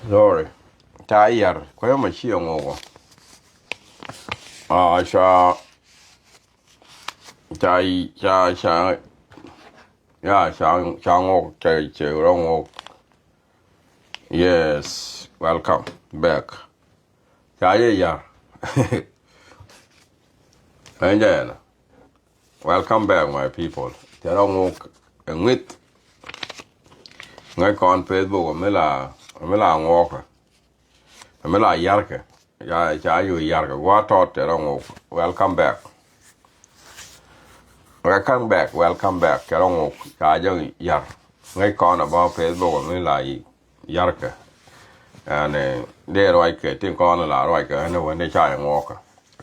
Sorry. Tayar. Kwa hiyo machio ngogo. Sha chai sha ya sha ngogo chai rongo. Yes, welcome back. Tayar. Angel. Welcome back my people. Rongo ngit ngay con Facebook mela ngogo. Mela yarke. Ya cha yu yarke. Wa tot rongo. Welcome back. Welcome back. Rongo cha jo yar. Ngay con about Facebook mela yarke. And để rồi cái tiếng con là rồi cái nó vẫn để chạy ngọc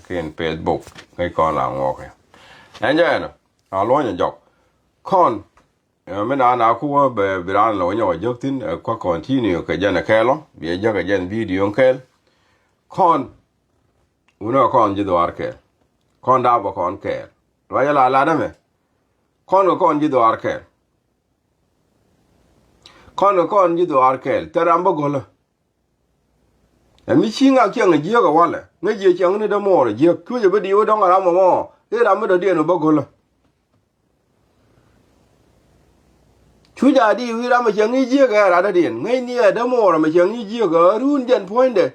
cái Facebook cái con là ngọc anh vậy nè lối nhà dọc con mình đã khu về biển lối nhà dọc tin qua continue cái dân cái lo bây giờ cái dân video cái con uno con chỉ đồ cái con đã bảo con cái rồi là đó mày con chỉ đồ cái con chỉ đồ cái tao làm bao nhiêu mi chi nga kyang ji ga wala nga je kyang ne da mo je ku je bidi wo dong ara mo e ra mo da de no bagolo chu ja di wi ra ma kyang ji ga ra da de ngai ni da mo ra ma kyang ji ga run jan point de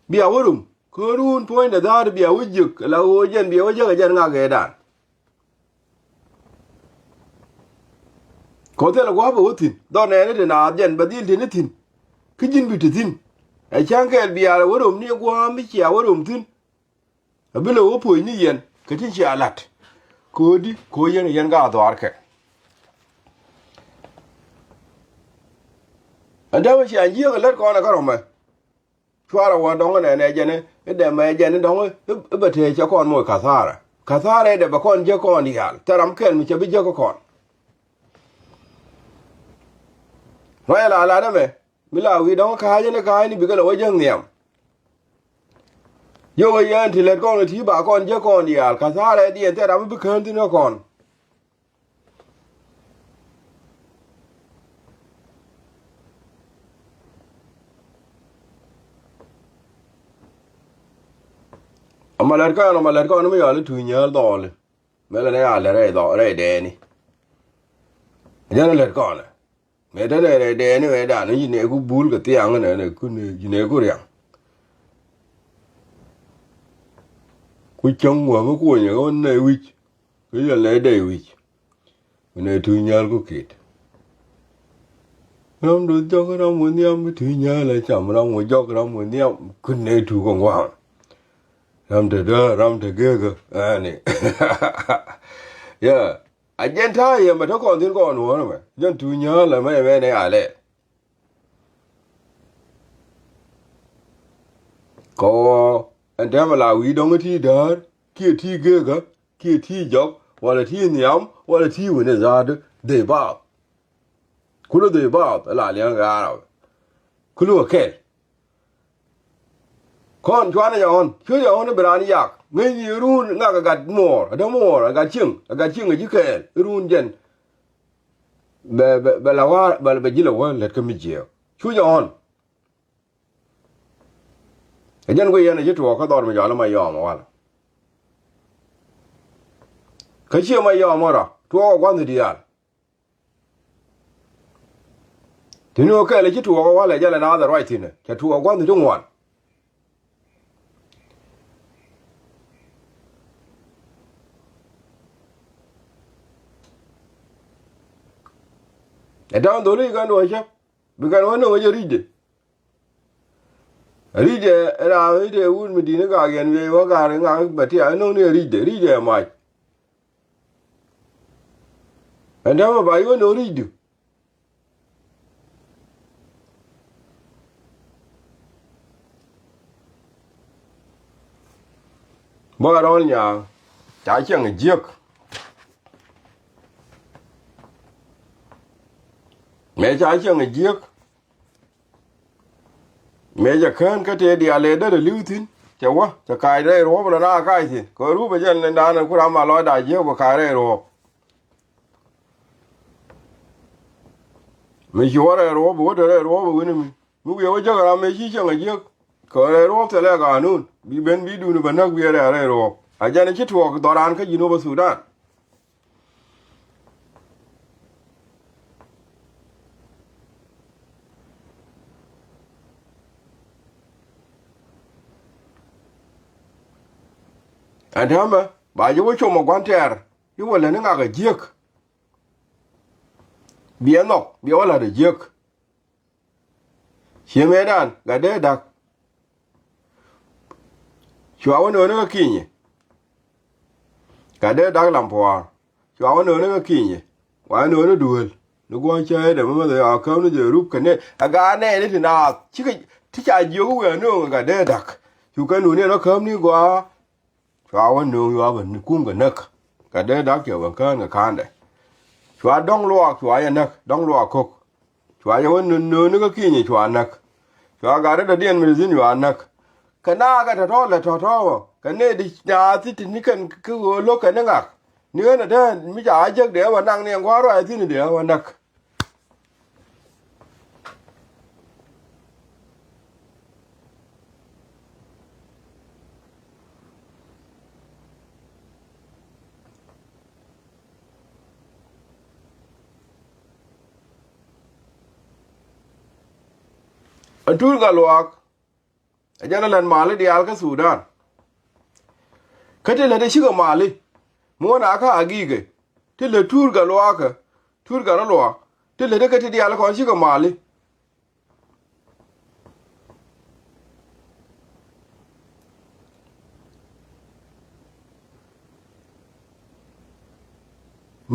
bia worum ko run point de da bia wo juk la wo jan bia wo ga jan nga ga da ko te la gwa bo tin do ne ne na jan badil tin tin kijin bi tin ai chang cái bia là vợ ni qua mi chia vợ tin à bây giờ vợ phơi ni yen cái tin chia lạt cô đi cô yen ga đó cái anh đâu chia gì cái lát con là có rồi mà xóa là quan đóng cái này này để mà này đóng cái bật thế cho con mua cả thà này để bà con cho con đi hả ta làm cái mình cho biết cho con nói là đó mày Mila we don't kaje ne kai ni bigala wajang niam yo ga yan ti let kon ti ba kon je kon dial ka sare di ente ram bi kan ti no kon amalar kan mi yale tu nyal dole mela ne ale re do re de ni jana let kon mẹ đó này để này mẹ đã nó gì này cũng bùn cái tiếng này cứ gì này cũng riang cứ trông qua cái cuốn này con này wich cái là lấy đầy wich cái này thui nhal cũng kẹt năm đầu cho cái năm muốn niệm cái thui nhal lại chậm năm muốn cho cái năm muốn niệm cái này thui con quá làm thế đó làm thế kia cơ này yeah anh dân thay mà nó còn thiên còn nữa mà dân thui nhal là mấy này à lệ có anh ta mà là quý đông cái thi đó kia thi ghê cả kia thi dọc hoặc là thi nhắm hoặc là thi vấn đề ra đó để bảo cứ để bảo là liền ra rồi cứ luôn kẹt con cho anh nhon chứ giờ nó bị anh giặc ngay như run ngã cái gạt mỏ gạt chừng ở dưới kẹt run dân bè là hoa bè chỉ là hoa lật cái gì chứ giờ anh cái dân quê này chứ chùa có đòn mà giờ nó mày yò mà cái chiều mày yò mà rồi chùa quan thì đi à thì nó cái là chứ chùa có lại giờ là nào right thì này cái chùa quan thì trong ngoan để tao đối với cái đồ chứ vì cái nó nó giờ đi rije era rije un mi dine ga gen we wa ga nga bati ano ne rije mai anda ma ba yo no rije ba ron nya cha chang jiek me cha chang jiek mẹ giờ khăn cái thế đi ale đó là lưu tin cháu quá cháu cài đây rồi mà ra cài thì có rú bây giờ nên đàn cũng làm mà nói đại diêu và cài đây rồi mình chúa đây rồi bố đây rồi bố này mu ye wo jagara me shi changa je ko re ro tele ga nun bi ben bi du ni banak bi re ro a jane chi to doran ka jino ba Sudan adama ba je wo chomo gwanter yi wala ni ga jek bienok bi wala de jek shemedan ga de dak chwa wono ne kinyi ga de dak lampoa chwa wono ne kinyi wa no ne duel no gwan cha de mama de akau ne je rup kane aga ne ni na chika ticha jogu we no ga de dak chu ka no ne no kam ni gwa chwa wono yo ba ni kum ga nak ga de dak yo ban kan ga kan de chwa dong lo chwa ya nak dong lo kok chwa ya wono no ne ga kinyi chwa nak chwa ga de dien mi zin yo nak kana ga to le to kane di na ti ni kan ku lo kan ngak ni na de mi ja je de wa nang ne ngwa ro ai ti ni de wa nak atur ga loak ajana lan mali di al ka Sudan kate la de shiga mali mo na ka agige te le tur ga loaka tur ga loa te le de kate di al ko shiga mali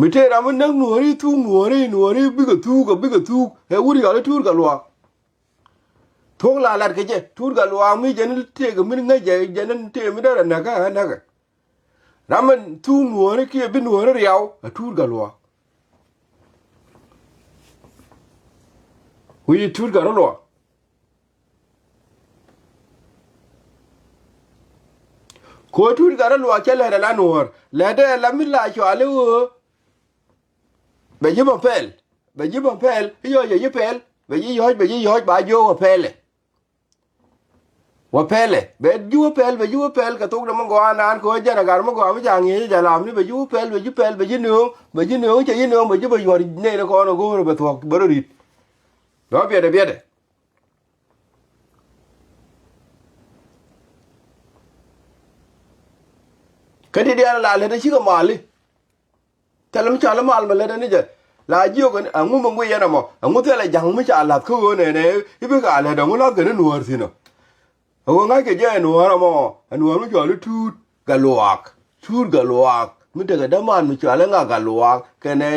mitera mun nang nuori biga tu e wuri ga tur ga loa thong la lat ke je tur ga loa mi je ni te ga min nga je je nan te mi da na ga ramen tu nuori ki bi nuori riaw a tur ga loa wi tur ga loa ko tur ga loa ke la nuor la de la mi la cho ale wo be je ba pel yo ye pel be yo ba yo pel wa pele be ju pel ka tok na go anan ko jana gar mo go mi jangi ja lam ni be ju pel be ji no che yi no be ju be yor ne ko no go be tok baro rit do biede kadi dia la le de shi ga mali talam cha la mal ma le ni je la ji ko angu mo ngwe yana mo angu te la jang mi cha la ko ne ibe ga le da mo la ga ne nuor sino awo nga ke je nuor mo nuor mo jo lu tut ga loak mi de ga man mi cha la nga ga loak ke ne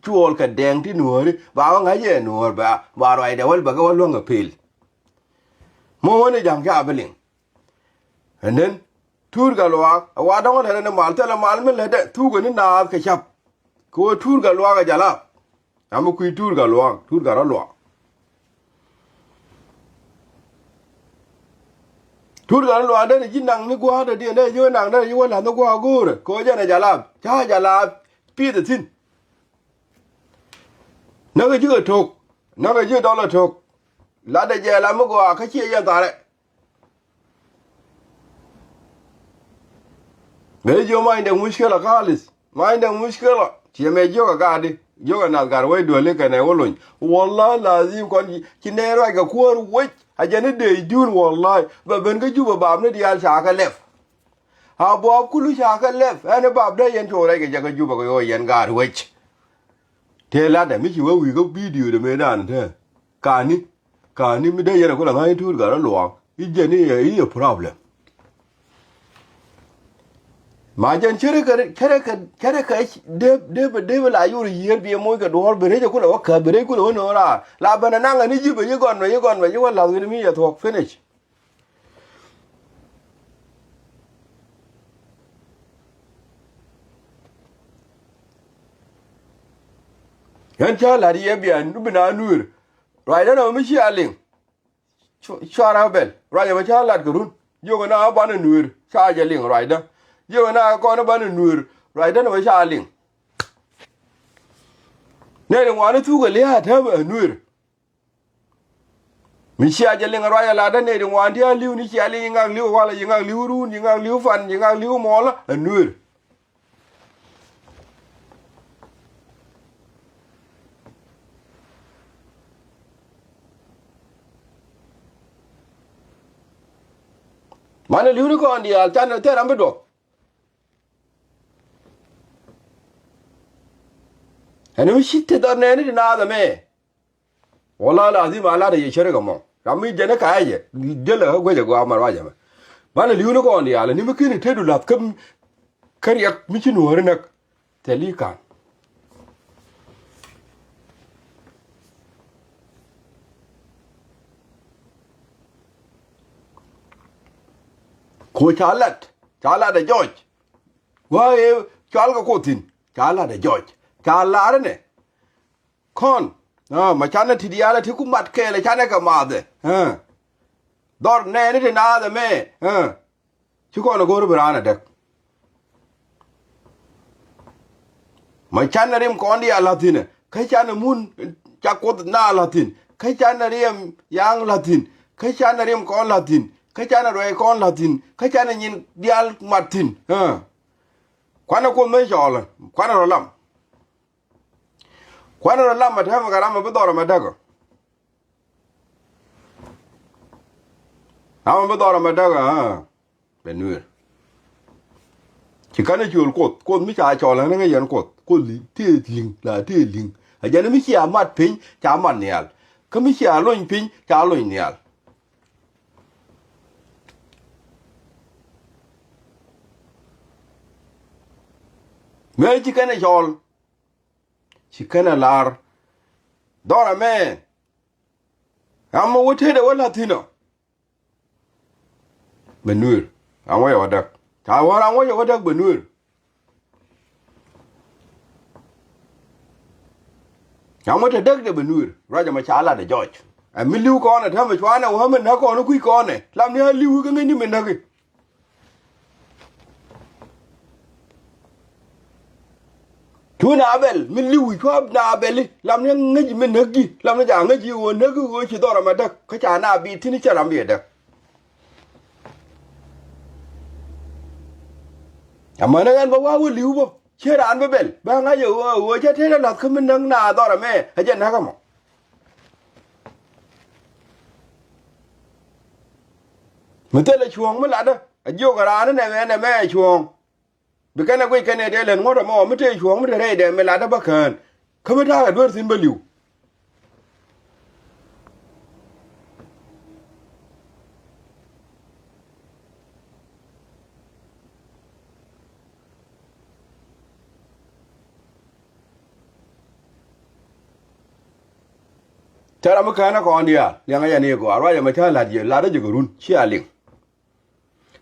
chuol ka deng ti nuor ba nga je nuor ba roi de wal ba ga lo nga pil mo ne jang ja beling and then tur ga loak wa dong le ne mal te la mal me le de tu go ni na ke chap ko tur ga loak ga jala amu ku tur ga loak tur ga loak de ni nang ni gwa de de yo nang de yo la no gwa go re ko je na jala pi de tin na ga ji tok na ga ji dollar tok la de je la mu gwa ka chi ya ta re me jo mai de mushkila khalis mai de mushkila chi me jo ga di yo na gar we do le kana wolon wallahi lazim kon ki ne ra ga ko we a jane de dun wallahi ba ben ga juba ba ne dial sha ka lef ha bo kulu sha ka lef ane ba de yen to ra ga juba ko yo yen gar we te la da mi ki we wi go video de me dan te kani mi de yen ko la ngai tur ga lo i je ni e problem ma jan chere ka de la yuri yer bi mo ga dor bere ko la ka bere ko no ra la bana nanga ni jibe ye gon la mi ya to finish yan cha la ri bi an du bina nur ra da no mi shi alin chara bel ra ya ma cha la gurun yo na ba na nur cha ja ling ra da yo na ko na ba na nur ra da no cha alin ne ne wa na tu ga le ha ta ba nur mi sia je linga roya la da ne de wan dia liu ni sia li nga liu wala nga liu ru ni nga liu fan ni nga liu mola anur mana liu ni ko andi al tan te rambe do ene mi sitte do ne ni na da me wala la azim ala da ye shere ga mo kami jene ka ye de la go je go amar wa jama mana liu ni ko andi ala ni mi kini te du lat kam kariyak mi ci nuwar nak te li kan ko chalat da George wa e chal ga kotin chala da George chala ne kon ma chana ti diala ti kumat ke le chana ka ma de dor ne ni na de me ci ko na go rubana de ma chana rim ko ndi ala tin kai chana mun cha ko na latin kai chana rim yang latin kai chana rim ko latin kai chana roe ko latin kai chana nyin dial martin kwana ko me jola kwana rolam ma ta ma garama be dora ma dago ama be dora ma dago benur ci kana jul ko mi cha jola nga yan ko li te ling la te ling a jana mi ci amat pin cha man nial ka mi ci aloin pin cha aloin nial me ci kana jol ci kana lar dora me amma wote da wala tino benur awaya wadak ta wara awaya wadak benur amma ta dak da benur raja ma chala da George a mi liu ko na ta ma chwana wa men na ko na ku ko ne lam ne liu ga ni men na ke tuna abel min liwi ko na abel lam ne ngaji min nagi lam ne ja ngaji wo nagi wo ci dora ma dak ka cha na bi tini cha ram bi dak amma ne gan ba wa wo liu bo che ran be bel ba nga yo wo cha te la ka min nang na dora me ha jen na ka mo mi te le chuong mi la da a jo ga ran ne me chuong bikana gwe kane de len ngoro mo mite chuong mite re de me la da bakan kamata ga dor sin baliu tara makana ko andia yang aya ne ko arwa ya mata la je la da jigurun chi aling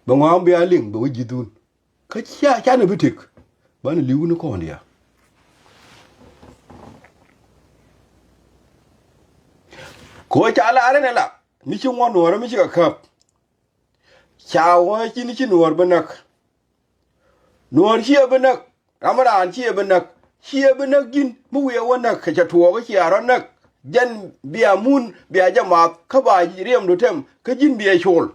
bangwa bi aling bo jidun ka cha ne bitik bana liwu ni ko ndia ko cha ala are ne la ni chi won wor mi chi ka kap cha wa chi ni chi wor banak nor chi banak ramadan chi banak gin mu we wonak ka cha tuwo ka chi aron nak jan biya mun biya jama ka ba riem do tem ka jin biya chol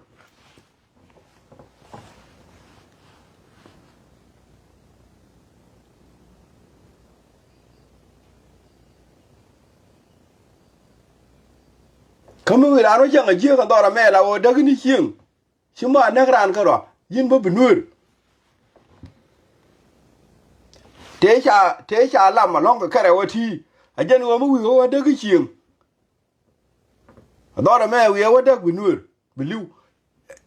kamu wi rano jang a jiga dora me la o dagni hing shima nagran ka ro yin bo bunur te sha lam ma long ka kare wati a jan wo mu wi o dagi hing dora me wi o dag bunur biliu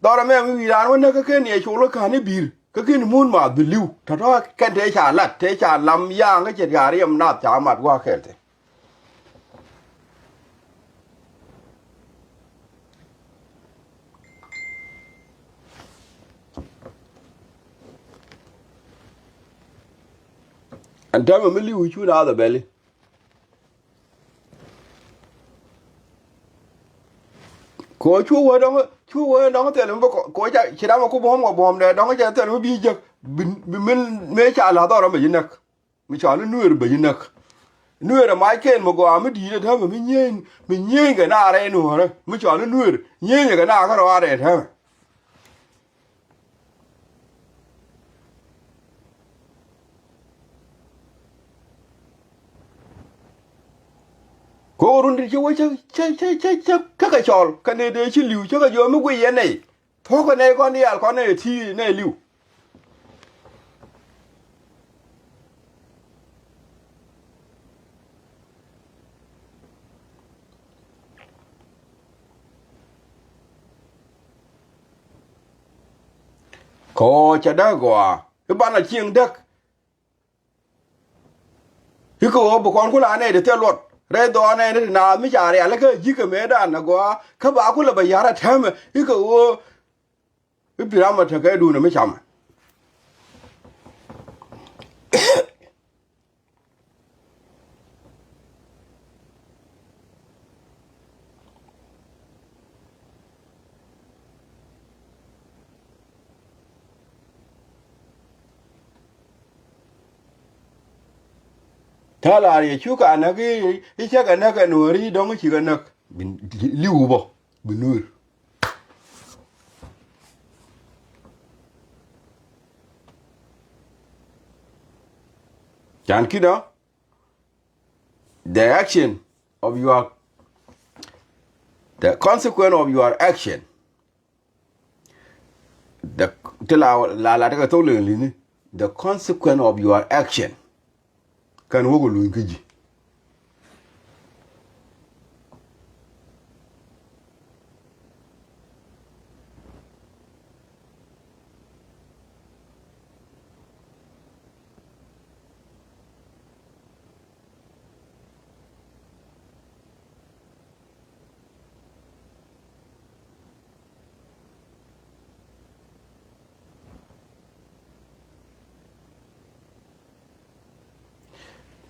dora me wi rano na ka ken ye chulo ka ni bir ka ken mun ma biliu ta to kan te sha lat te sha lam yang ka jet ga riem na cha mat wa kete and tell me liu chu da da belly ko chu wo dong te lo ko ja chira ma ku bom de dong ja te lo bi je min me cha la do ra me yinak mi cha no nuer be yinak nuer mai ken mo go am di de mi nyen ga na re no re mi cho le nuer nyen ga na ka ro are ta ko run di wo cha ka chol ka ne de chi liu cha ka yo mi gwe ye nei tho ko ne ko ni al ko ne ti ne liu ko cha da go ke ban la chieng dak ko bo kon kula ne de te lot re do ne ne na mi ja re ala ke ji ke me da na go ka ba kula ba yara tham ko bi ra ma ta ke du na mi cham ta la ye chu ka na ki I cha ka na ka no ri dong chi ka na bin liu bo bin nur chan ki da the action of your the consequence of your action the la ta ka to le ni the consequence of your action kan wo go lu ngi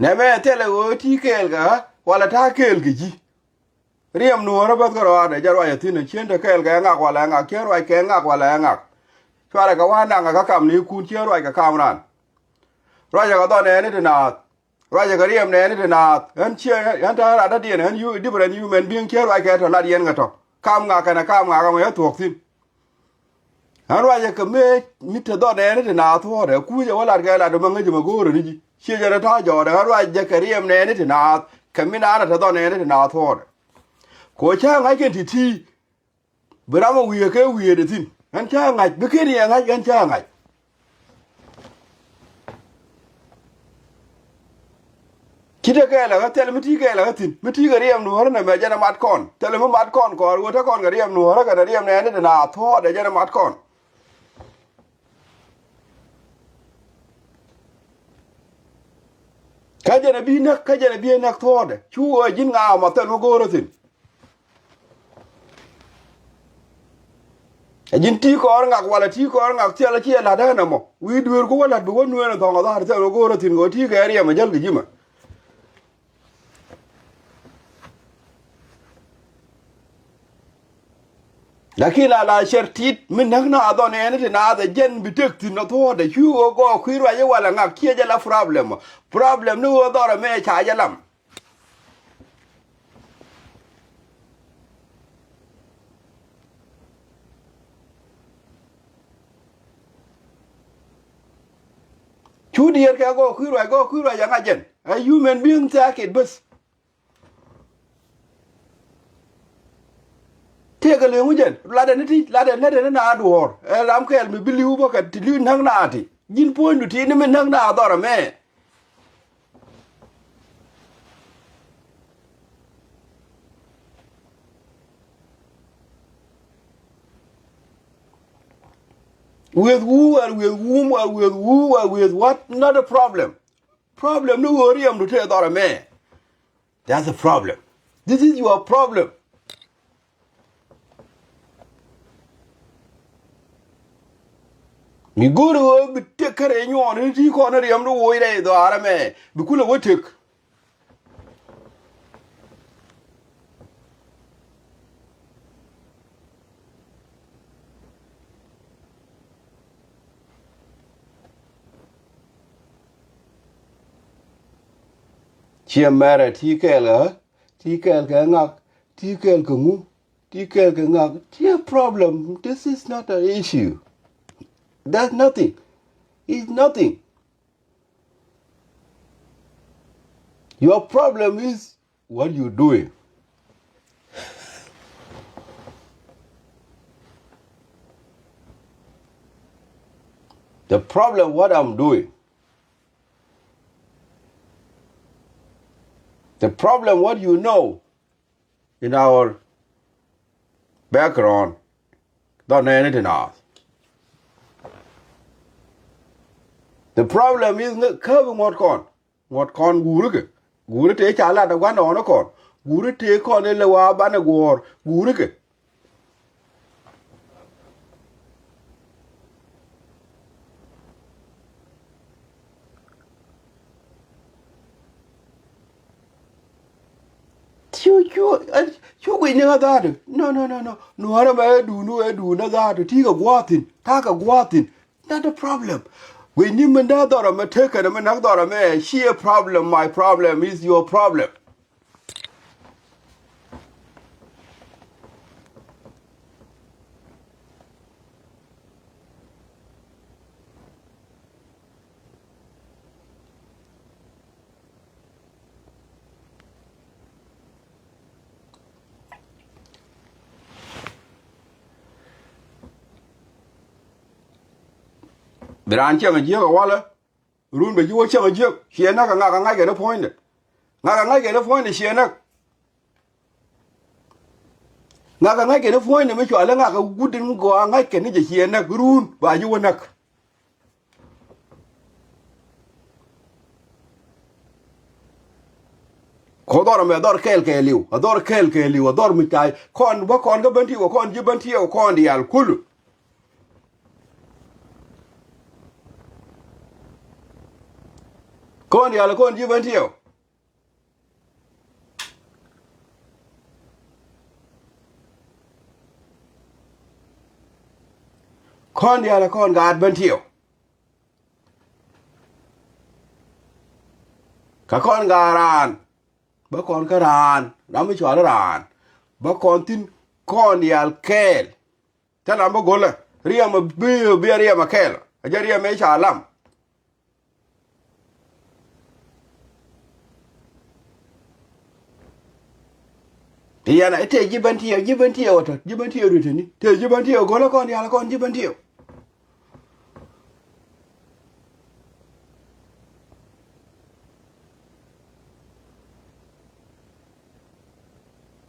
ne me tele wo ti kel ga wala ta kel gi riem nu ro ba ko ade jarwa ya tin chen de kel ga nga wala nga ke ro ke nga wala nga chwara ga wa na nga kam ni kun che ro ga kam ran ro ja ga do ne ni na ro ja ga riem ne ni na en che en ta ra da di ne en yu different human being che ro ke to la dien ga to kam nga kana kam nga ga me to tin han ro ja ka me mi te do ne ni na to re ku ja wala ga la do ma ngi ma go ro ni chi ja ta jo da ro ja ka riem ne ni na kamina na ta do ne ni na to ko cha ngai ken ti bra mo wiye ke wiye de tin an cha ngai be ke ni ngai an cha ngai kide ke la tel mi ti ke la tin mi ti ga riem no na me jana mat kon tel mo mat kon ko wo ta kon ga riem no ga riem ne ni na tho de jana mat kon ka jana bi na tho de chu jin nga ma tel mo go ro tin ajin ti ko ngak wala ti ko ngak ti ala ki la da na mo wi dur ko wala bu wonu na to ga har ta go ro tin go ti ga riya ma jal gi ma lakin ala shartit min nakna adon ene na da jen bi tek tin to da hu go ku ro ya wala ngak ki ja la problem no do ra me cha ja lam chu dier ka go ku ro ya ngajen a human being ta ke bus te ga le ngujen la da ni na ador ram ke mi biliu bo ka ti li nang na ati jin po ndu ti ni min nang na do ra me with who and with whom and with who and with what not a problem no worry am to tell that man that's a problem this is your problem mi guru bi tekare nyon ti ko na riam do wo ire do ara me bi kula wotek chia mere ti kel ke ngak ti kel ke ngu ti kel ke ngak chia problem. This is not an issue. That's nothing. It's nothing. Your problem is what you're doing. The problem what I'm doing. The problem what you know in our background don't know anything else. The problem is curving what con guru te chala da gwan ono kon guru te kon le wa bana gor guru ke you we never that no ara ba du na that ti ga gwatin ta ga gwatin not a problem. We need me na dora me take me na dora me she a problem. My problem is your problem. Biran chang je ga wala run be jo chang je she na ga nga ga na point nga ga na point she na nga ga na point me cho la nga ga gudin go nga ke ni je she na run ba ju na ko dor me dor kel ke liu ador kel ke liu ador mi tai kon ba kon ga banti ko kon je banti ko kon di al kulu kon di al kon je banti ko kon di al kon ga banti ko ka kon ga ran ba kon ka ran da mi cho ran ba kon tin kon di al kel tana ba gola riya ma bi riya ma kel ajariya me sha lam yana ite jibantiyo wata jibantiyo rutini te jibantiyo gola kon ya kon jibantiyo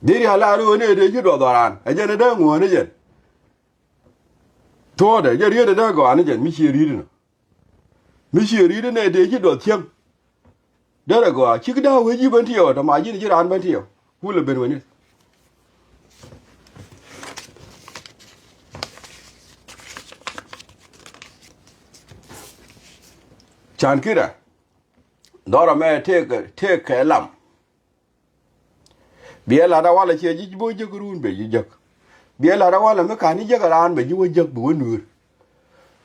diri hala ru ne de jido doran ajene da ngo ne jen to de je de go an jen mi shiri ne de jido tiam da go ki da we jibantiyo da ma ji ran bantiyo hula ben wani chan kira dora me take lam biela da wala che ji bo je grun be ji jak biela da wala me kani je garan be ji wo jak bu nur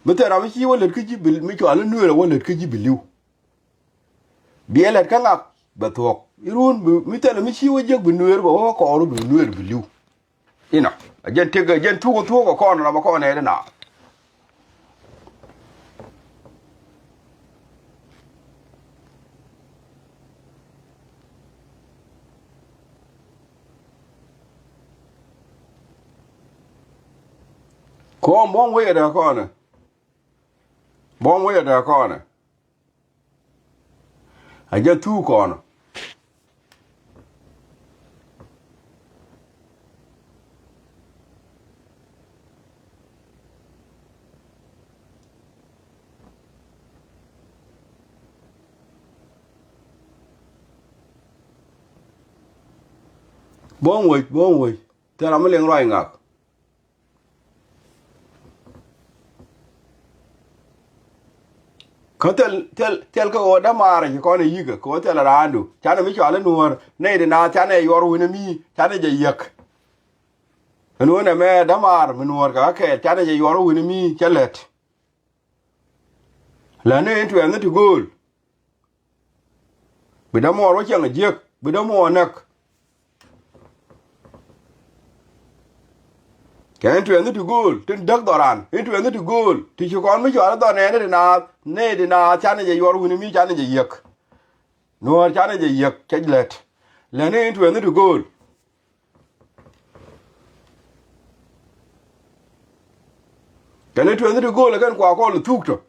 me tera mi chi wala ki ji bil mi to ala nur wala ki ji biliu biela kala ba to irun mi tera mi chi wo jak bu nur bo ko ru bu nur biliu ina ajen tega jen tugo ko na ma ko ne na ko bon we da corner I get two corner bon we tera me leng roi ngak ko tel ko oda mare ko ne yiga ko tel randu chana mi chale nuor ne de na chana yor wina mi chana je yek no ne me da mar mi nuor ka ke chana je yor wina mi chalet la ne into and to goal bida mo ro chang jek bida mo nak kan tu en tu gol tin dak doran tu en tu gol ti chu kon mi jo do ne na chan je yor hu ni mi chan je yek no chan je yek ke let le ne tu en tu gol kan tu en tu gol kan kwa ko lu tuk to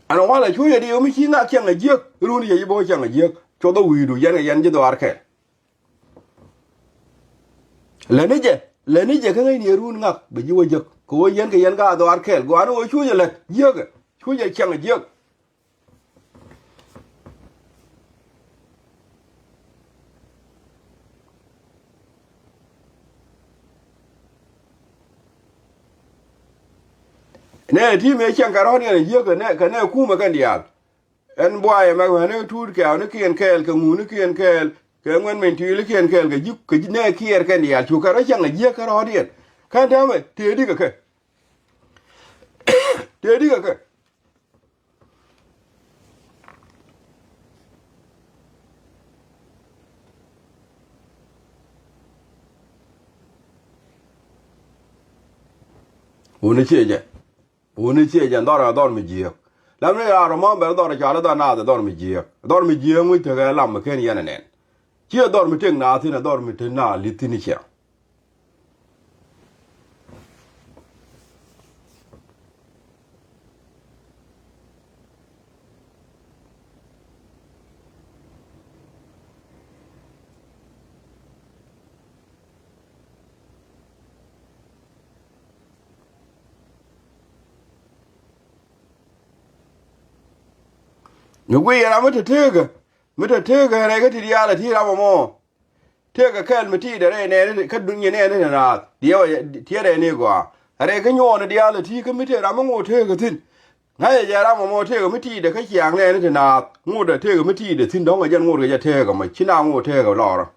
ana wala chuya di mi chi na kyang a jek ru ni ye bo kyang a jek cho do wi du yan je do ar ke le ni je kan ni ru ngak be ji wo jek ko yan ke yan ga do ar ke go anu chuya le jek chuya kyang a jek ne ti me kyang ka ro ni jek ne ka ne ku ma kan dial en boye ma ne tur ke ne kien kel ke ngu ne kien kel ke ngwen men ti le kien kel ke juk ke ne kier ke dial chu ka ro kyang a jek ka ro dien kan da me te di ka ke te di ka ke Uni che je ndora mi je lam ne ra mo be dora cha la da na da mi je mu te ga lam ke ni yana nen che dor mi teng na ti na dor mi te na li ti ni che Nugui yana mata tega ne ga tidiya la tira mo tega kan miti da re ne ka dunya ne na diyawa tira ne gwa are ga nyo ne diya la ti ka miti ra mo tega tin na ya ra mo tega miti da ka kiyang ne na ngo da tega miti da tin don ga jan ngo ga tega ma kina ngo tega lor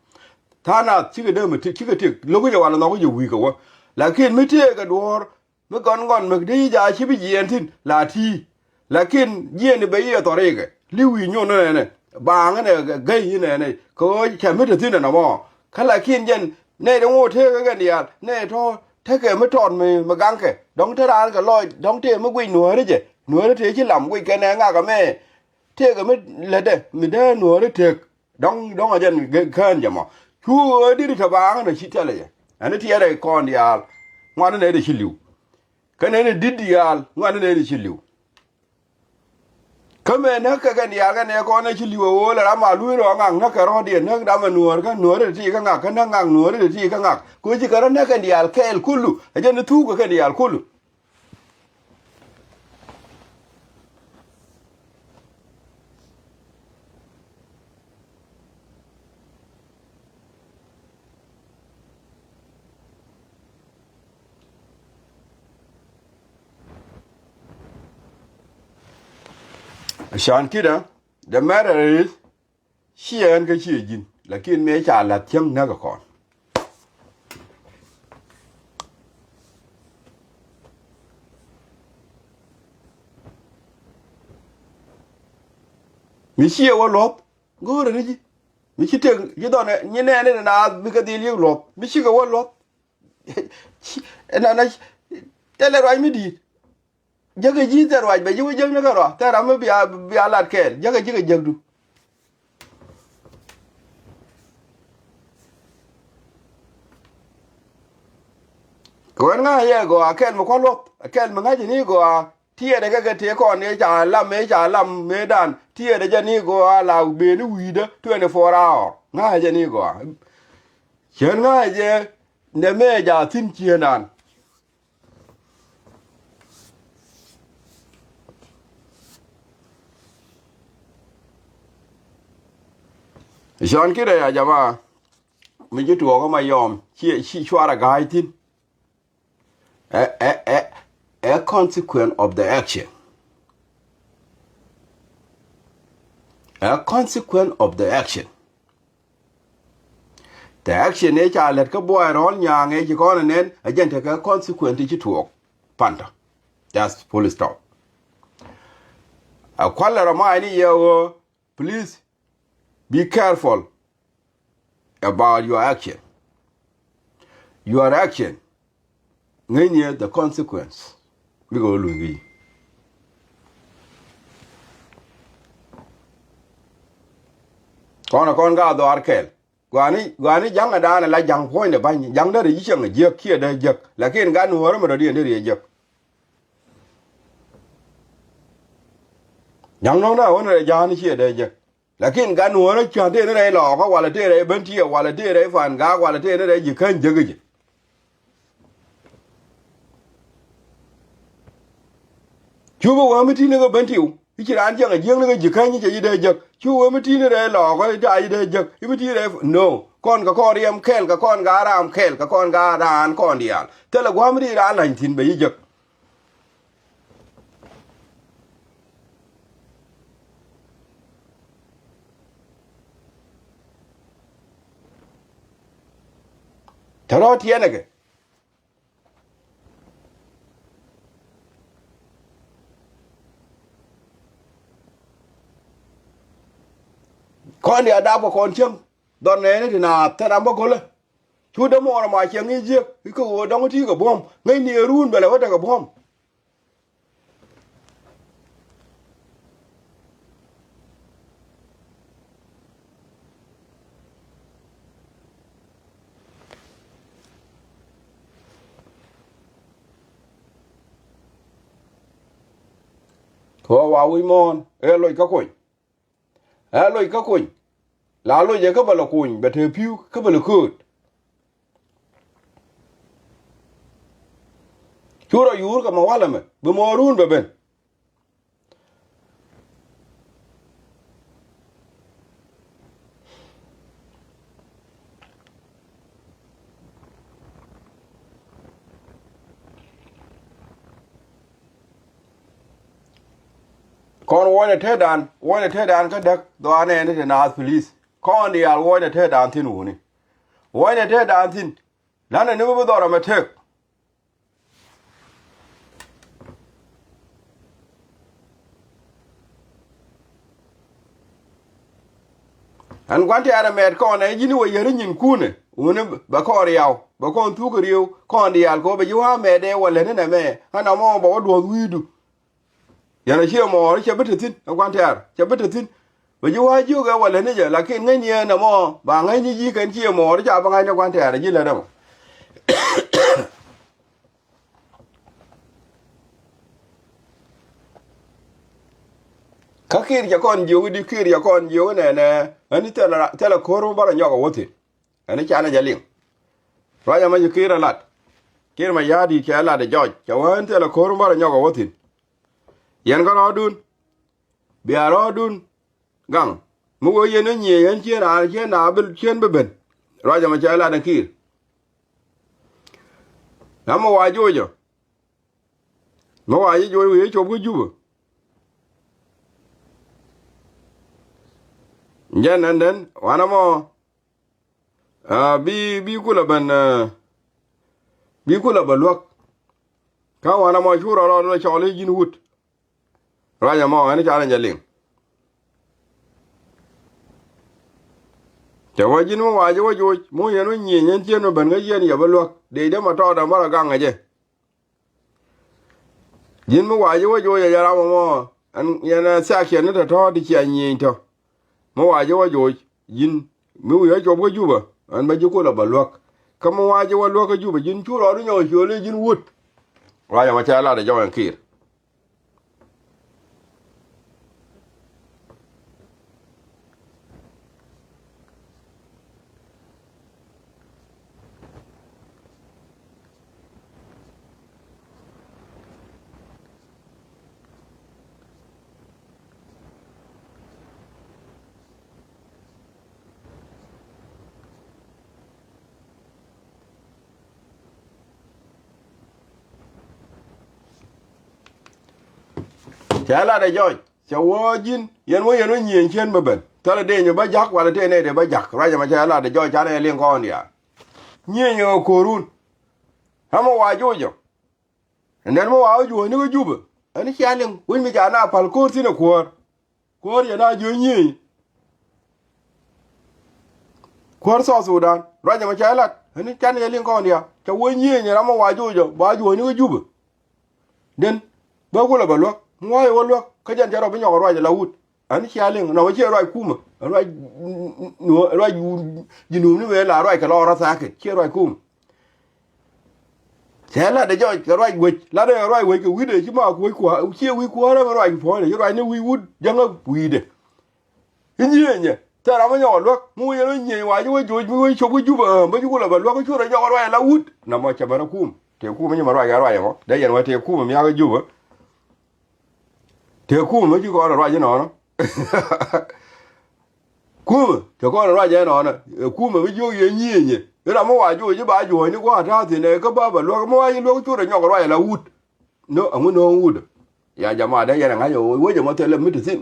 ta na ci ga da miti ci ga tik lo ga wala no ga wi ga wa la kin miti ga dor me gon me di ja ci bi yen tin la ti lakin yen be ye to re ga liwi nyo ne ba nga ne gai ne ko cha me de tin na mo kala kin yen ne de ngo the ga dia ne to the ke me ton me ma gang ke dong the ran ga loy dong te me gui nuo de je nuo de chi lam gui ke ne nga ga me the ga me le de me de nuo de the dong a jen ge kan ja mo chu di ta ba nga ne chi tele ye ani ti re kon dia ngwan ne de chi liu ke ne di dia ngwan ne de chi liu kame na ka gan ya ga ne ko na chi liwo wo la ma lu ro ngang na ka ro de na da ma nuor de ti ka nga ka na ngang nuor de ti ka nga ko ji ka ro na ka di al kel kullu a je na tu ka di al kullu shan kida the matter is shi an ka shi jin lakin me cha la tyang na ka kon mi shi wa lop go re ji mi shi te ji do ne ni ne na bi ka di li lop mi shi ga wa lop na tele rai mi di jaga ji terwaj be jiwo jeg na garo tera me biya lat kel jaga jiga jegdu ko nga ye go akel mo ko lot akel mo ngaji ni go tie de ga te ko ne ja lam me dan tie de jani go ala be ni wida 24 hour nga je ni go chen nga je ne me ja tin chienan Jean kida ya jamaa miji tuwa kama yom chi chwara gai tin a consequence of the action แต่ action เนี่ยจะเล็ดก็บ่อยร้อนยางไงจะก้อนนั้นอาจารย์จะก็ consequence ที่ถูกปันต่อ just full stop ควันละเราไม่นี่เยอะ please be careful about your action ไงเนี่ย the consequence ไม่ก็รู้งี้ก่อนก็ตัวอาร์เคลกว่านี้ยังadaนะละยังพ้อยเนี่ยไปยังได้ยิ่งเยอะเขี้ยได้เยอะแล้วกินกันหัวมันได้เยอะยังน้องได้วันนี้ยานี่เขี้ยได้เยอะแล้วกินกันหัวแล้วชาเต้ได้หลอกเขาว่าละเต้ได้เบิ้ลเที่ยวว่าละเต้ได้ฟันกาว่าละเต้ได้ยิ่งขึ้นเยอะชูบอกว่าไม่ที่นี่ก็เบิ้ลเที่ยวอีกร้านยังยิ่งเลยก็ยิ่งขึ้นยิ่งจะยิ่งได้เยอะชูว่าไม่ที่นี่ได้หลอกก็ได้เยอะอีกไม่ที่ได้ no ก่อนก็ข้อเรียมแค่ก็ก่อนก็อารามแค่ก็ก่อนก็ร้านก่อนเดียวแต่ละว่าไม่ได้ร้านไหนทิ้งไปเยอะทะเลาะเทียนอะไรคนเดียวดาวกับคนเชียงตอนนี้นี่ถึงนาถ้าทำบ่คนเลยชูดมอร์มาเชียงนี่เยอะก็ดองที่กับผมไงเนี่ยรุ่นไปแล้วว่าแต่กับผมขอว่าวิมอนลอยก็คุยลอยก็คุยลาลอยจะก็บลคุยแบบเธอพิวก็บลคุยชูเราอยู่กับมาว่าละมั้ยบ่มอรุ่นแบบเป็นก่อนวันเทดานก็ดักตัวนี้นี่จะนาส police ก่อนเดียววันเทดานที่หนูนี่วันเทดานที่แล้วเนี่ยไม่ต้องรอมาเทคอันกวนที่อาร์เมดก่อนเนี่ยยินว่าอย่างนี้ยินคู่เนี่ยวันนี้บักข้อเรียวบักข้อทุกเรียวก่อนเดียวก็ไปอยู่ห้าเมดเดียววันเลยนี่นะแม่ฮันเอามองบอกว่าดวงวิดูอย่างนี้เชื่อมอนี่จะไม่ถึงสิ้นอันกวนที่อาร์จะไม่ถึงสิ้นไปอยู่ห้าอยู่กันวันเลยนี่จะลักเก็ตไงเนี่ยนะมอบางไงนี่ยี่กันเชื่อมอที่จะบางไงอันกวนที่อาร์ยินเลยนะมั้งข้าคิดจะก่อนอยู่ดีคิดจะก่อนอยู่เนี่ยอันนี้แต่ละคนรู้บ้างยอกว่าที่อันนี้จะอะไรจะเลี้ยงเพราะยังไม่จะคิดอะไรคิดมายาดีแค่ละเดี๋ยวจะว่าแต่ละคนรู้บ้างยอกว่าที่ยันก็รอดูเบียร์รอดูกังมัวยันนี่ยันเชื่อนาเบลเชื่อเป็นเราจะมาใช้ละนักคิดแล้วมาว่าอยู่จ้ะมาว่าอยู่อยู่ชอบก็อยู่ยันนั้นวันนั้นบีคุลบันลวกเขาวันนั้นชัวร์เราชอบเลยยินวุฒเราจะมาอันนี้จะอะไรจะเลี้ยงแต่ว่ายินว่าจะว่าอยู่มั่วยันว่าเงี้ยยันเชื่อว่าเป็นก็ยันอย่าบลวกเดี๋ยวมาต่อดมาละกังไงเจ้ยินว่าจะว่าอยู่อย่าเรามาอันยันเสียเขียนนั่นแต่ท่อที่เขียนเงี้ยท่อมาว่าจะว่าอยู่ยินมัวยันจบก็อยู่บ่อันไม่จุกุลบลวกคำว่าจะว่าลวกก็อยู่บ่ยินชัวร์เราเนี่ยชัวร์เลยยินวุฒเราจะมาใช้ละเดี๋ยวยังคิดใช้ละเดี๋ยวจะว่ายินยันว่าเงี้ยเช่นแบบ tala de nyo ba jak wala te ne de ba jak raja ma cha la de jo cha ne lien ko ndia nye nyo korun hama wa jojo nen mo wa jo ni ko juba ani cha lien win mi cha na pal ko sine ko ya na jo nye ko so Sudan raja ma cha la ani cha ne lien ko ndia cha wo nye nya ma wa jojo ba jo ni ko juba den ba ko la ba lo mo wa lo ka jan jaro bi nyo raja la wut ani cha lien na wa che roi kuma roi no roi jinu ni we la roi ka lo ra sa ke che roi kuma thế là để cho cái roi quỳ là đây roi quỳ cái quỳ để chứ mà quỳ quá chia quỳ quá đó mà roi phối này roi nó quỳ quỳ chẳng có quỳ đấy cái gì nhỉ thế là mới nhỏ luôn mua nó nhiều quá chứ quỳ chụp quỳ chụp mấy chú là luôn cái chú là nhỏ roi là út nằm mà chả nó cùm thì cùm mấy mà roi cái roi mà để giờ mà thì cùm mà cái chụp thì cùm mấy chú con là roi chứ nó cùm thì con là roi chứ nó cùm mà mấy chú gì nhỉ cái là mua vài chú chứ bà chú nó qua ra thì này có ba bà lo mua vài lo chú rồi nhỏ cái là út nó ông nó út ya jamaa đây là ngay rồi với jamaa thế là mới được xin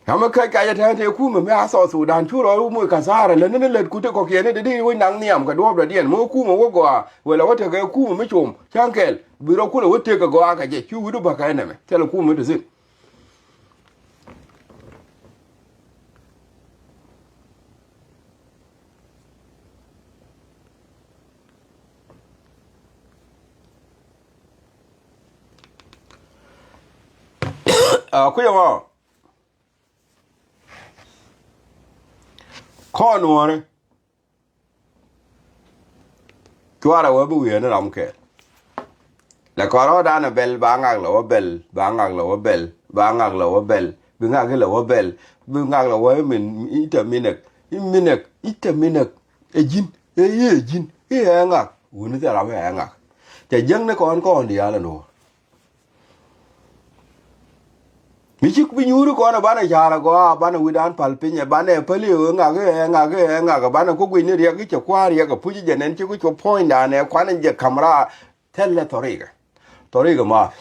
hama kai kai ta te ku mà a so Sudan chú rồi mua cả sa rồi lên lên ku te có kia này đi với nắng niệm cả đốp là điện mua ku mà có qua vậy là có thể cái ku mà mới chùm chang kẹl bị đâu ku là có thể cái qua cái gì chú đó bà cái này thế là ku mới được xin ku ya con nuôi chúa là với bùi nó làm kẹt là có đó đa là bel ba ngang là bel ba ngang là bel ba ngang là bel bưng ngang cái là bel bưng ngang là với mình ít minute ejin ngang uống nó làm cái ngang chỉ dân nó con đi là nó mi chik bi nyuru ko na bana jara go bana widan palpinya bana pali nga bana ko gwini riya ki kwa riya ka puji jenen chi ko point da ne kwana je kamera telle toriga ma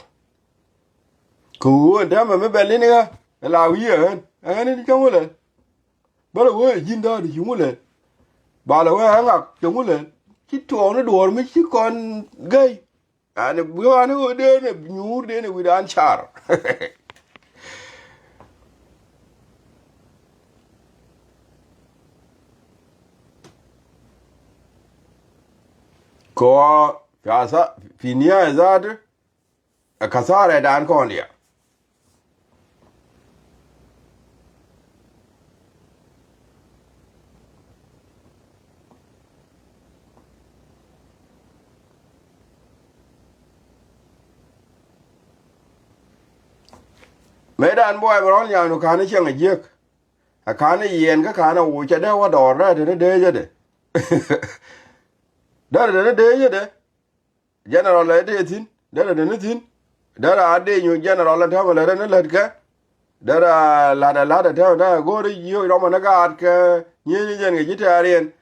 ku da ma me belli ni ga la wiye ani ni kamule bala wo jinda di jumule bala wo nga jumule ki to no dor mi chi kon gai ani bu ani o de ne nyur de ne widan char ko fasa finia zade a kasara dan ko ndia medan boy bron ya no kana chen ajek a kana yen ka kana u cha da wa dor da de je de general la de tin da ne tin da ade nyu general la ta la ne la ka da la ta da go ri yo ro ma na ga ka ni jen ga jitarian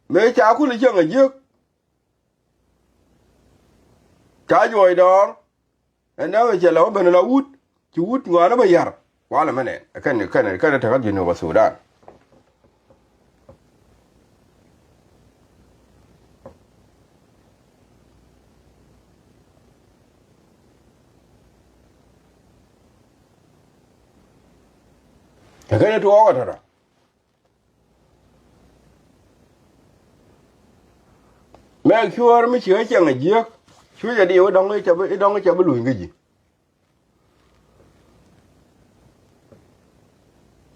me cha ku li chen ajek cha joy dor na we che la ben la ut chú út ngõ nó bây giờ quá là mấy này cái này ta có gì nữa vào Sudan cái này tôi có thật mẹ kêu mới chữa chẳng là giết chú giờ đi ở đông ấy cho với lùi cái gì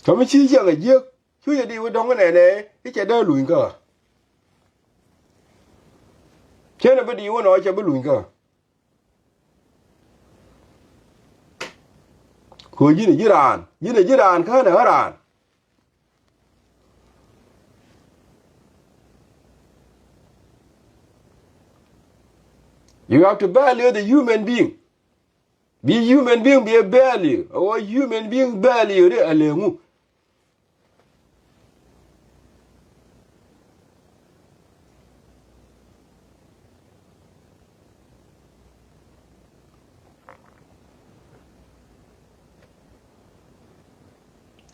thằng mới chỉ chẳng là giết chú giờ đi với đông cái này cái chả đỡ lùi cơ thế là bây đi với nó cho với lùi cơ khối gì này dưới đàn khá là đàn you have to value the human being. Be human being, be a value. Or human being value de alengu.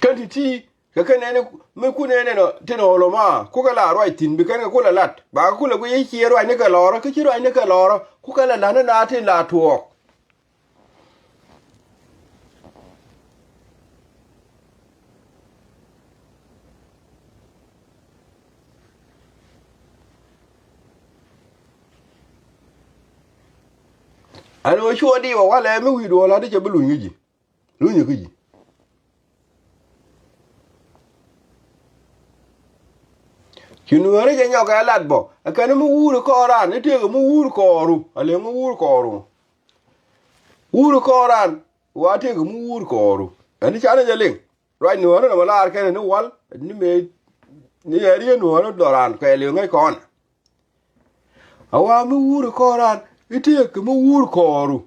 kan ti ka kan ne me ku ne no tino lo ma ku ka la roi tin bi kan ka ku la lat ba ku la ku yi ki roi ne ka loro ka ki roi ne ka loro ku ka la na tin la tuo ano shuo di wa le me wi do la de je bu lu ngi lu ngi kinuore je nyoka lat bo akane mu wuru ko ran ne te mu wuru ko ru ale mu wuru ko ru wuru ko ran wa te mu wuru ko ru ani chana je ling right no na mala arkane ne wal ni me ni eri no no doran ko ele ngai kon awa mu wuru ko ran ite mu wuru ko ru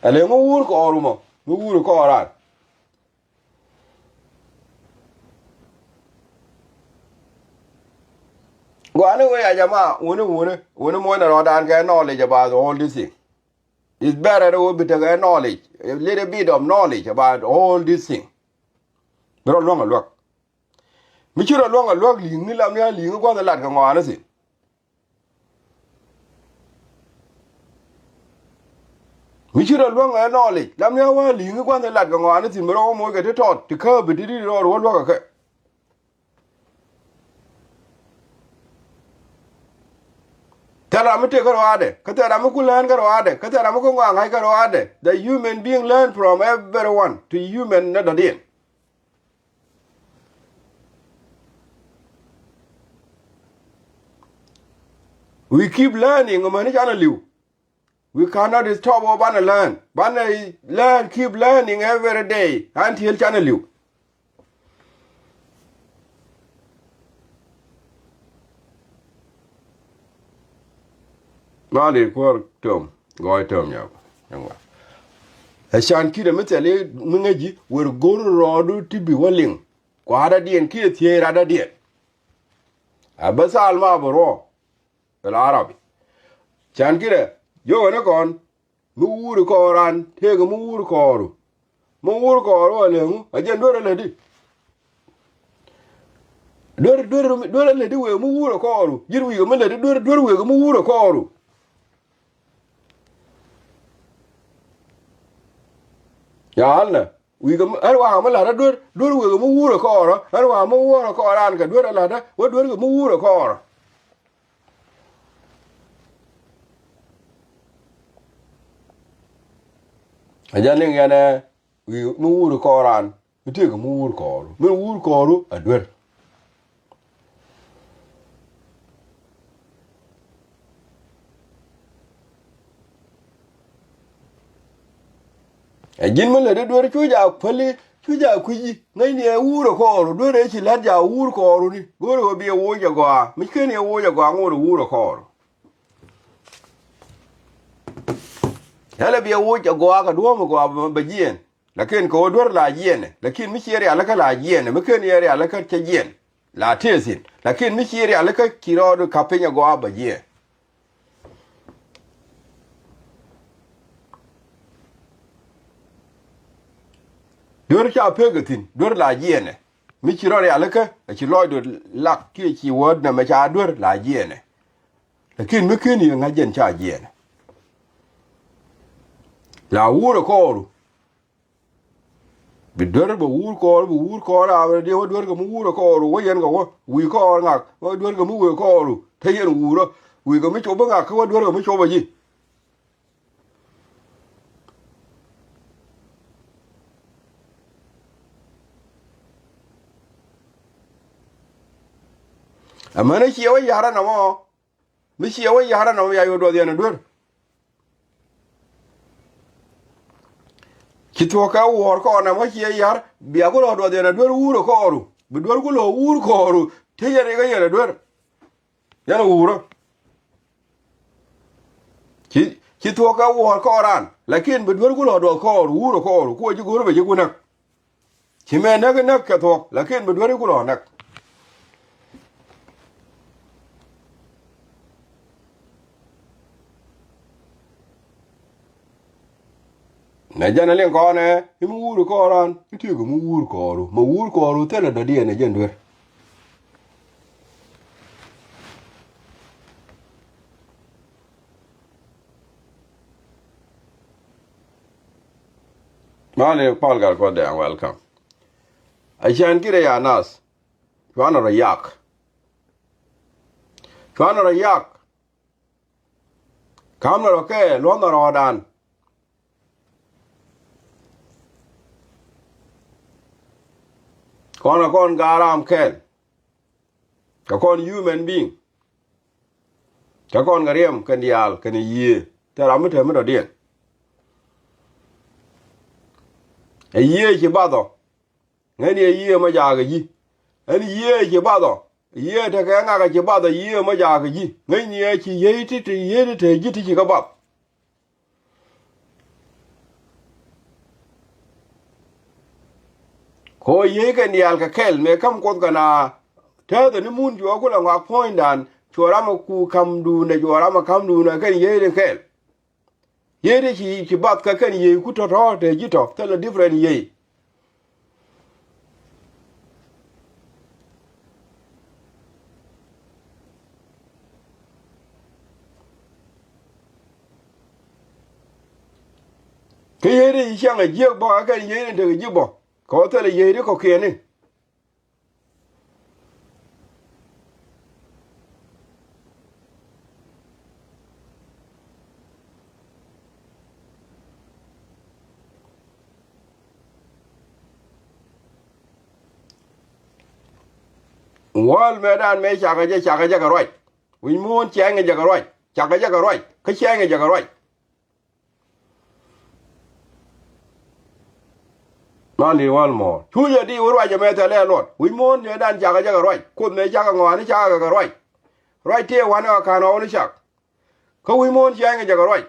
ale mu wuru ko ru mo mu wuru ko ran Gwana we ajama wone mo na rodan ga knowledge about all this thing. It's better to be the knowledge, a little bit of knowledge about all this thing. Bro long a look. Michiro long a look li ni lam ya li ko da lat ga ngwana si. Michiro long a knowledge, lam ya wa li ko da lat ga ngwana si bro mo ga to to ka bi di ro lo ka. Tara mu te karo ade, katara mu kulan karo ade, katara mu kongwa ngai karo ade. The human being learn from everyone to human not the. We keep learning, mani chana liu. We cannot stop or bana learn. Bana learn, keep learning every day until chana liu. Mali kwar tom, goy tom yaw. Yangwa. Ashan kida metale mungaji wer goro rodu tibi waling. Kwa hada dien kida thiye rada dien. Abasa alma baro. El Arabi. Chan kida yo wana kon mu wuru ko ran tega mu wuru ko ru. Mu wuru ko ru alengu ajen dore ledi. Dore ledi we mu wuru ko ru. Jirwi go ledi dore we go mu wuru ko ru. Ya alna wi ga arwa ma la dor we ga mu wuro ko oro arwa mu wuro ko ran ga dor la da wo dor ga mu wuro ko oro ajane ngene wi mu wuro ko ran ite ga mu wuro ko oro mu wuro ko oro adwer ajin mun le dor chuja kwali chuja kuji ngai ne wuro ko oro dor e chi la ja wuro ko oro ni goro bi wo ja go mi ke ne wo ja go ngoro wuro ko oro hala bi wo ja go ka do mo go ba jien lakin ko dor la jien lakin mi chiri alaka la jien mi ke ne yari alaka cha jien la tesin lakin mi chiri alaka kiro ka penya go ba jien dor cha pegatin dor la jiene mi ci rore alaka ci loy lak ki ci wod na ma cha dor la jiene lakin mi kini nga jen cha jiene la wuro koru bi dor bo wur ko ra de wo dor go mu wuro koru wo yen go wo wi ko nga wo dor go mu wo koru te yen wuro wi go mi cho ba nga ko dor go mi cho ba ji amana ki yawa yara na mo mi ki yawa yara na mo ya yo do de na dur ki to ka wor ko na mo ki yar bi ya ko do de na dur wuro ko oru bi dur ko lo wuro ko oru te yare ga yare dur yana wuro ki to ka wor ko ran lakin bi dur ko lo do ko oru wuro ko oru ko ji goro be ji kuna ki me na ka to lakin bi dur ko lo na na jana len ko ne mu wuru ko ran ti go mu wuru ko ru mu wuru ko ru te la do die ne jen wer mane Paul gal ko de welcome ashan kire ya nas kwana rayak kamna roke lona rodan kona kon garam ken ka kon human being ka kon garem kan dial kan yie tara mu te mu do dien e yie ki bado ngani e yie ma ja ga yi ani yie ki bado yie te ka nga ga ki bado yie ma ja ga yi ngani e ki yie ti yie te ji ti ka ba ko yie kan dial ka kel me kam ko kana ta da ni mun jo ko la wa point dan chora ma ku kam du ne chora ma kam du na kan yie de kel yie de ki bat ka kan yie ku to te ji to tell a different yie ke yie de xiang a ji bo ka yie de ji bo ko tell yie de ko ke ne wal medan me chaka ja ka roi win mon chenge ja ka roi chaka ja ka roi ka chenge ja ka roi mani wal mo chu ya di roi ja me ta le lot win mon medan chaka ja ka roi ko me chaka ngwa ni chaka ka roi te wana ka no ni chak ko win mon chenge ja ka roi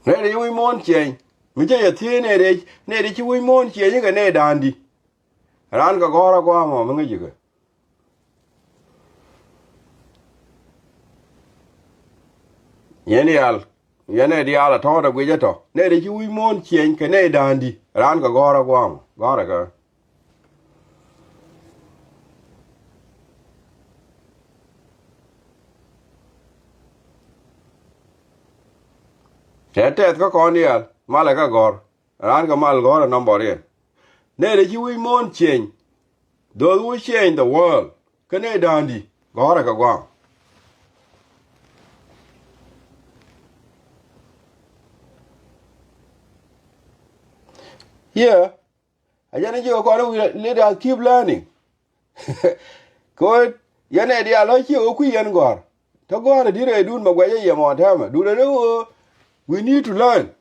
ne de win mon chen mi je ya ti ne de chi win mon chen ni ga ne dandi ran ka gora ko mo mi ngi ga yene di ala to da gwe to ne de chi win mon chen ka ne dandi ran ka gora ko mo gora ka Tetet ko konial mala ka gor ran ka mal gor number 1 ne de chi wi mon chen those who change the world kane dandi gor ka gwa here ajana ji ko ro leader keep learning ko yane dia lo chi o ku yen gor to gor dire dun ma gwa ye mo ta ma du le we need to learn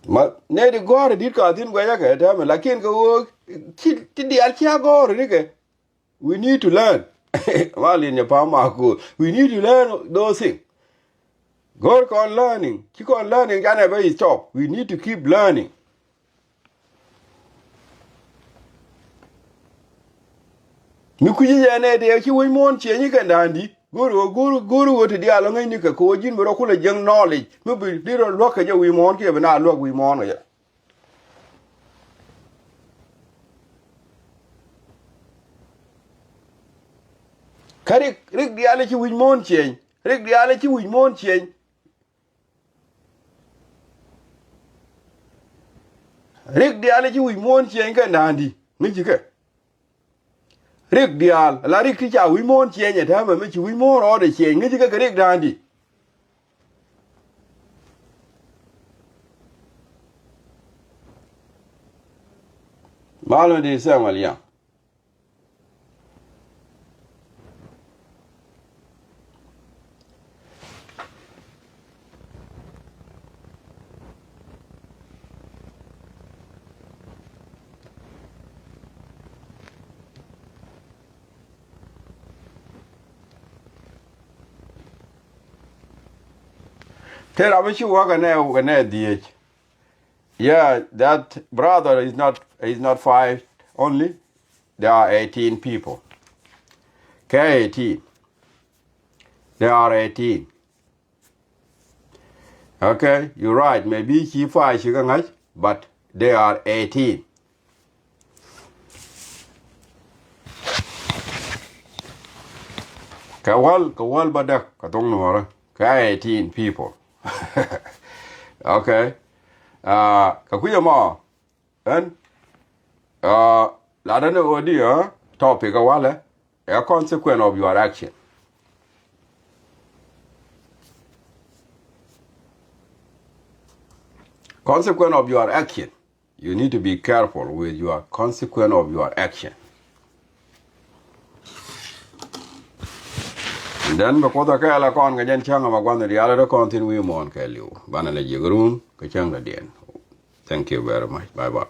ma ne de gor dit ka tin gwa ya ka ta ma lakin ko ti di al cha gor ni ke we need to learn mali ne pa ma ko we need to learn those things gor kon learning ki kon learning can never stop we need to keep learning mi kuji ne de ki we mon che ni kan dandi guru wo te dia lo ngai ni ka ko jin bro ko le jeng knowledge mi bi diro lo ka je we mon ke na lo we mon ya kari rik dia le ki we mon che rik dia le ki we mon che rik dia le ki we mon che kan dandi mi ji ka rik dial la rik ki cha wi mon che nya ta ma mi chi wi mon ro de che ngi ka rik dandi malo de sa malia Tell I'm sure can DH. Yeah, that brother is not 5 only. There are 18 people. K18. There are 18. Okay, you're right. Maybe he 5 but they are 18. Kawal badak katong nuara. K18 people. Okay. Kakuya ma. And ladana odia topic awale a consequence of your action. Consequence of your action. You need to be careful with your consequence of your action. And then because the kala kon ga jen changa magwan the other continue mon kelu bana le jigrun ka changa dien. Thank you very much. Bye bye.